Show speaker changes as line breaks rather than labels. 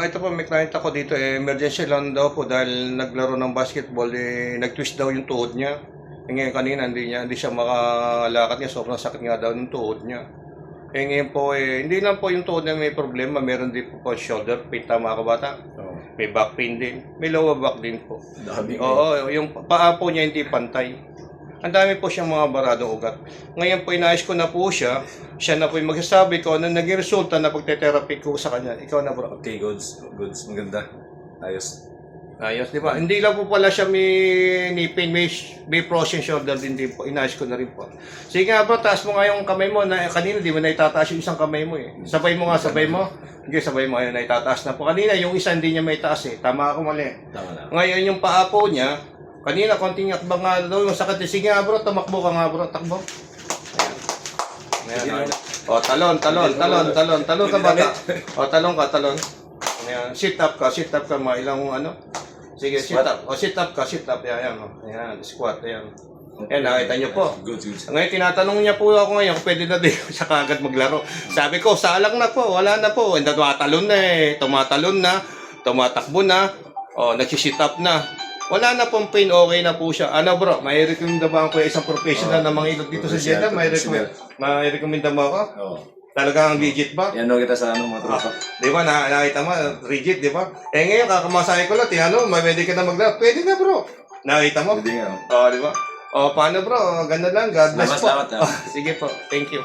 Ito po, may client ako dito, emergency lang daw po dahil naglaro ng basketball, nag-twist daw yung tuhod niya. Ngayon kanina, hindi siya makalakad niya, sobrang sakit nga daw ng tuhod niya. Ngayon po, hindi lang po yung tuhod niya may problema, meron din po shoulder pain, tama ka bata?
Oo.
May back pain din, may lower back din po.
Dami.
Oo, yung paa po niya hindi pantay. Ang dami po siyang mga baradong ugat. Ngayon po, inayos ko na po siya. Siya na po yung magsasabi ko na naging resulta na pagte-therapy ko sa kanya. Ikaw na, bro.
Okay, goods. Goods. Maganda. Ayos.
Ayos, di ba? Hindi lang po pala siya may pain, may frozen shoulder din po. Inayos ko na rin po. Sige nga, bro, taas mo nga yung kamay mo. Kanina, di mo na itataas yung isang kamay mo eh. Sabay mo nga, sabay mo. Sige, sabay mo. Ayun, na itataas na po. Kanina, yung isa hindi niya may taas eh. Tama ako mali.
Tama na.
Ngayon, yung paa po niya, kanina, konting akbang nga daw yung sakit. Sige nga, bro, tumakbo ka nga, bro. Takbo. Ayan. O, talon ka ba? O, talon ka. Ayan. Sit up ka, mga ilang ano. Sige, sit up. O, sit up. Ayan, ayan, squat, ayan. Ayan, nakita niyo po.
Goods.
Ngayon, tinatanong niya po ako ngayon kung pwede na din siya kagad maglaro. Sabi ko, salang na po, wala na po. Tumatalon na, tumatakbo na, o, nagsisit up na. Wala na pong pain, okay na po siya. Ano bro, may recommend ba ako isang professional na mga ilot dito sa Jeddah? May recommend mo ako?
Oo.
Talagang legit ba?
Yan kita sa mga tropa.
Di ba, nakita mo, legit, di ba? Ngayon, kakamasahe ko lang, pwede ka na maglaro. Pwede na bro. Nakita mo?
Pwede nga.
Oo, di ba? O, paano bro? Ganda lang, God bless po.
Salamat.
Sige po, thank you.